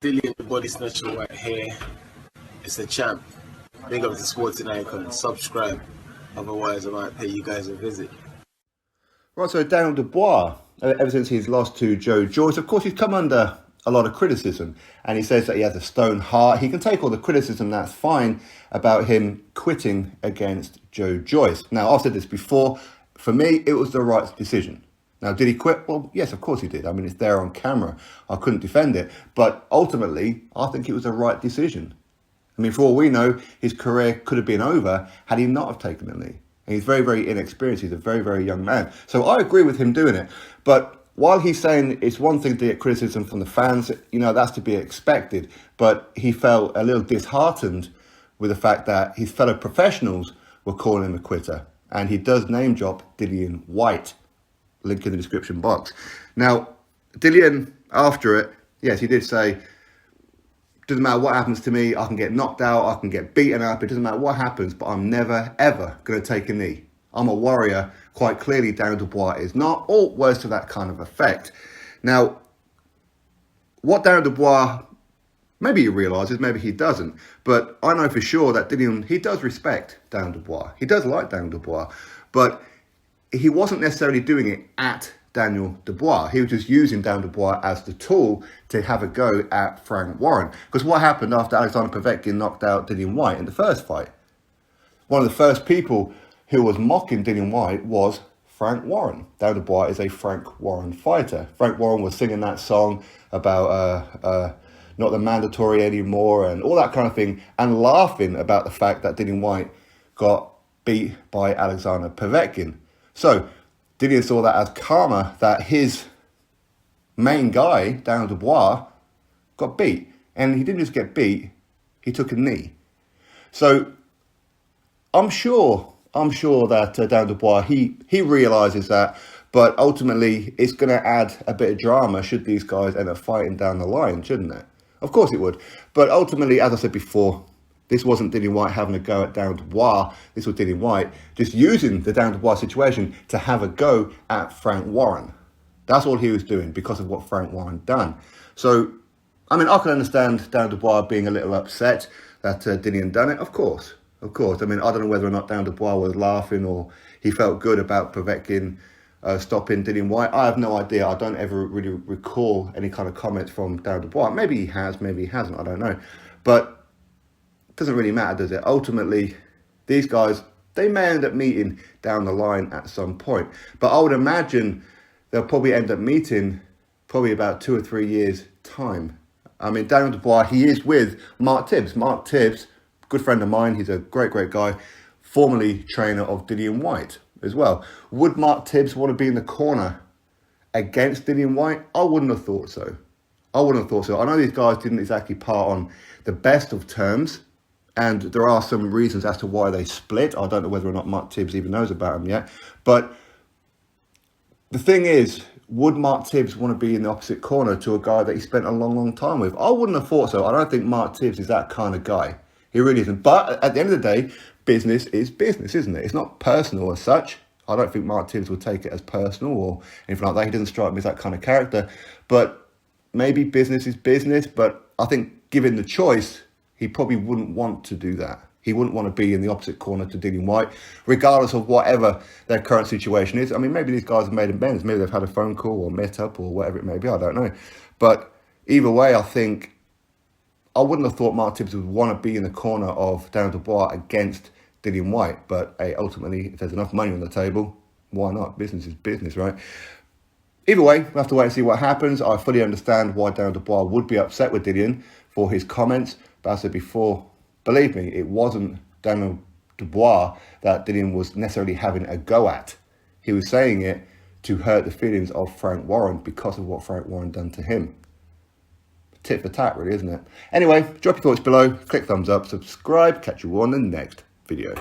Dillian the Body Snatcher Whyte here. It's a champ. Big up to Sporting Icon. Subscribe. Otherwise, I might pay you guys a visit. Right, so Daniel Dubois, ever since he's lost to Joe Joyce, of course, he's come under a lot of criticism. And he says that he has a stone heart. He can take all the criticism, that's fine, about him quitting against Joe Joyce. Now, I've said this before. For me, it was the right decision. Now, did he quit? Well, yes, of course he did. I mean, it's there on camera. I couldn't defend it. But ultimately, I think it was the right decision. I mean, for all we know, his career could have been over had he not have taken the knee. And he's very, very inexperienced. He's a very, very young man. So I agree with him doing it. But while he's saying it's one thing to get criticism from the fans, you know, that's to be expected. But he felt a little disheartened with the fact that his fellow professionals were calling him a quitter. And he does name drop Dillian Whyte. Link in the description box. Now, Dillian, after it, yes, he did say, doesn't matter what happens to me, I can get knocked out, I can get beaten up, it doesn't matter what happens, but I'm never, ever going to take a knee. I'm a warrior. Quite clearly, Daniel Dubois is not, or words to that kind of effect. Now, what Daniel Dubois, maybe he realises, maybe he doesn't, but I know for sure that Dillian, he does respect Daniel Dubois. He does like Daniel Dubois, but he wasn't necessarily doing it at Daniel Dubois. He was just using Daniel Dubois as the tool to have a go at Frank Warren. Because what happened after Alexander Povetkin knocked out Dillian Whyte in the first fight? One of the first people who was mocking Dillian Whyte was Frank Warren. Daniel Dubois is a Frank Warren fighter. Frank Warren was singing that song about not the mandatory anymore and all that kind of thing, and laughing about the fact that Dillian Whyte got beat by Alexander Povetkin. So, Dillian saw that as karma, that his main guy, Daniel Dubois, got beat. And he didn't just get beat, he took a knee. So, I'm sure that Daniel Dubois, he realises that, but ultimately it's going to add a bit of drama should these guys end up fighting down the line, shouldn't it? Of course it would. But ultimately, as I said before, this wasn't Dillian Whyte having a go at Daniel Dubois. This was Dillian Whyte just using the Daniel Dubois situation to have a go at Frank Warren. That's all he was doing because of what Frank Warren done. So, I mean, I can understand Daniel Dubois being a little upset that Dillian done it. Of course. I mean, I don't know whether or not Daniel Dubois was laughing or he felt good about Povetkin stopping Dillian Whyte. I have no idea. I don't ever really recall any kind of comments from Daniel Dubois. Maybe he has, maybe he hasn't. I don't know. But doesn't really matter, does it? Ultimately, these guys, they may end up meeting down the line at some point. But I would imagine they'll probably end up meeting probably about 2 or 3 years' time. I mean, Daniel Dubois, he is with Mark Tibbs. Mark Tibbs, good friend of mine. He's a great, great guy. Formerly trainer of Dillian Whyte as well. Would Mark Tibbs want to be in the corner against Dillian Whyte? I wouldn't have thought so. I know these guys didn't exactly part on the best of terms. And there are some reasons as to why they split. I don't know whether or not Mark Tibbs even knows about them yet. But the thing is, would Mark Tibbs want to be in the opposite corner to a guy that he spent a long, long time with? I wouldn't have thought so. I don't think Mark Tibbs is that kind of guy. He really isn't. But at the end of the day, business is business, isn't it? It's not personal as such. I don't think Mark Tibbs would take it as personal or anything like that. He doesn't strike me as that kind of character. But maybe business is business. But I think given the choice, he probably wouldn't want to do that. He wouldn't want to be in the opposite corner to Dillian Whyte, regardless of whatever their current situation is. I mean, maybe these guys have made amends. Maybe they've had a phone call or met up or whatever it may be. I don't know. But either way, I think I wouldn't have thought Mark Tibbs would want to be in the corner of Daniel Dubois against Dillian Whyte. But hey, ultimately, if there's enough money on the table, why not? Business is business, right? Either way, we'll have to wait and see what happens. I fully understand why Daniel Dubois would be upset with Dillian for his comments. But as I said before, believe me, it wasn't Daniel Dubois that Dillian was necessarily having a go at. He was saying it to hurt the feelings of Frank Warren because of what Frank Warren done to him. Tit for tat, really, isn't it? Anyway, drop your thoughts below, click thumbs up, subscribe, catch you on the next video.